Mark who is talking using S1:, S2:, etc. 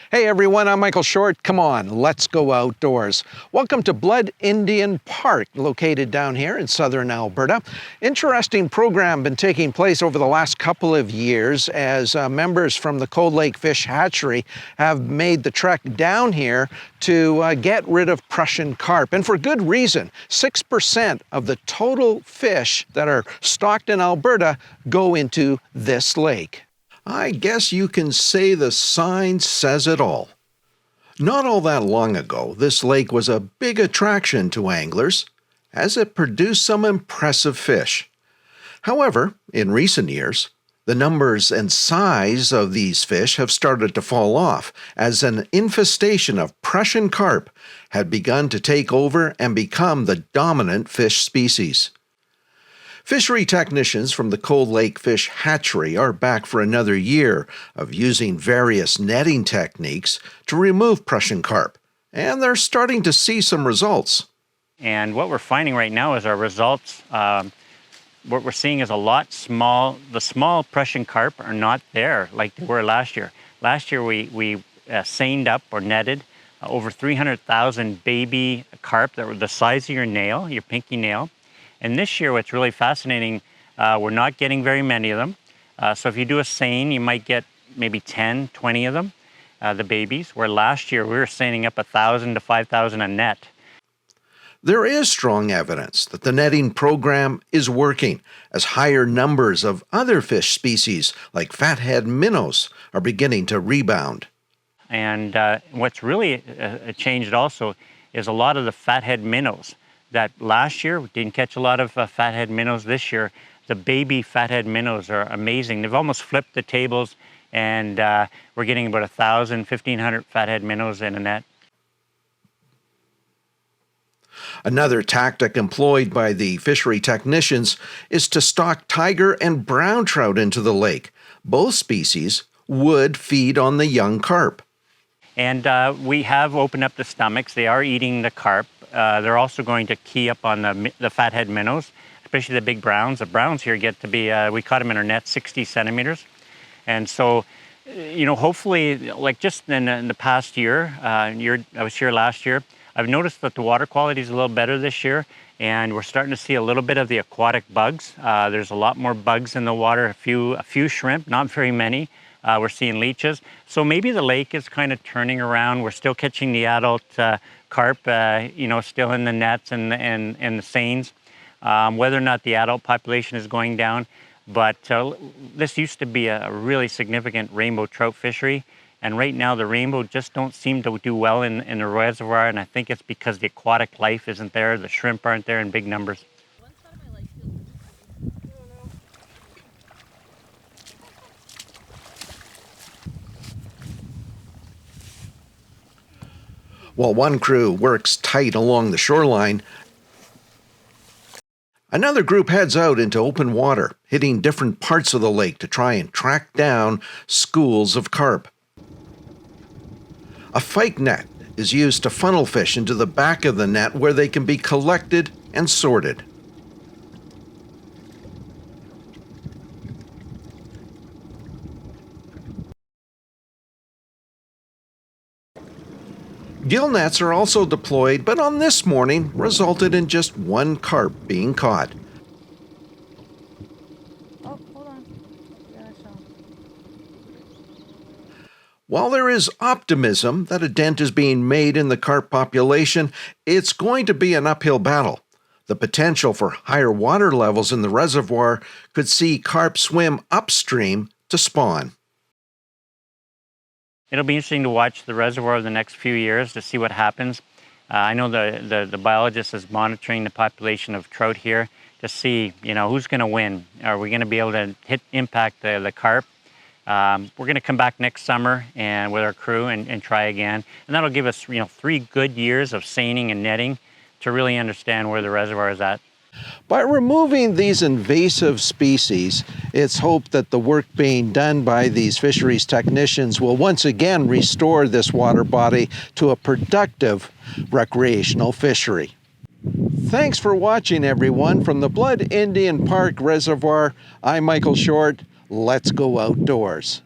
S1: Hey everyone, I'm Michael Short. Come on, let's go outdoors. Welcome to Blood Indian Park, located down here in southern Alberta. Interesting program been taking place over the last couple of years as members from the Cold Lake Fish Hatchery have made the trek down here to get rid of Prussian carp, and for good reason. 6% of the total fish that are stocked in Alberta go into this lake. I guess you can say the sign says it all. Not all that long ago, this lake was a big attraction to anglers, as it produced some impressive fish. However, in recent years, the numbers and size of these fish have started to fall off, as an infestation of Prussian carp had begun to take over and become the dominant fish species. Fishery technicians from the Cold Lake Fish Hatchery are back for another year of using various netting techniques to remove Prussian carp, and they're starting to see some results.
S2: And what we're finding right now is our results, what we're seeing is the small Prussian carp are not there like they were last year. Last year we seined up or netted over 300,000 baby carp that were the size of your nail, your pinky nail. And this year, what's really fascinating, we're not getting very many of them. So if you do a seine, you might get maybe 10, 20 of them, the babies, where last year we were seining up 1,000 to 5,000 a net.
S1: There is strong evidence that the netting program is working, as higher numbers of other fish species, like fathead minnows, are beginning to rebound.
S2: And what's really changed also is a lot of the fathead minnows that last year we didn't catch a lot of fathead minnows. This year, the baby fathead minnows are amazing. They've almost flipped the tables, and we're getting about 1,000, 1,500 fathead minnows in a net.
S1: Another tactic employed by the fishery technicians is to stock tiger and brown trout into the lake. Both species would feed on the young carp.
S2: And we have opened up the stomachs. They are eating the carp. They're also going to key up on the fathead minnows, especially the big browns. The browns here get to be, we caught them in our net 60 centimeters. And so, hopefully, like just in the past year, I was here last year, I've noticed that the water quality is a little better this year, and we're starting to see a little bit of the aquatic bugs. There's a lot more bugs in the water, a few shrimp, not very many. We're seeing leeches. So maybe the lake is kind of turning around. We're still catching the adult carp, still in the nets and the seines. Whether or not the adult population is going down. But this used to be a really significant rainbow trout fishery. And right now the rainbow just don't seem to do well in the reservoir. And I think it's because the aquatic life isn't there. The shrimp aren't there in big numbers.
S1: While one crew works tight along the shoreline, another group heads out into open water, hitting different parts of the lake to try and track down schools of carp. A fike net is used to funnel fish into the back of the net where they can be collected and sorted. Gill nets are also deployed, but on this morning resulted in just one carp being caught.
S3: Oh, hold on. Yeah, I saw.
S1: While there is optimism that a dent is being made in the carp population, it's going to be an uphill battle. The potential for higher water levels in the reservoir could see carp swim upstream to spawn.
S2: It'll be interesting to watch the reservoir over the next few years to see what happens. I know the biologist is monitoring the population of trout here to see, who's going to win. Are we going to be able to impact the carp? We're going to come back next summer and with our crew and try again. And that'll give us, 3 good years of seining and netting to really understand where the reservoir is at.
S1: By removing these invasive species, it's hoped that the work being done by these fisheries technicians will once again restore this water body to a productive recreational fishery. Thanks for watching, everyone. From the Blood Indian Park Reservoir, I'm Michael Short. Let's go outdoors.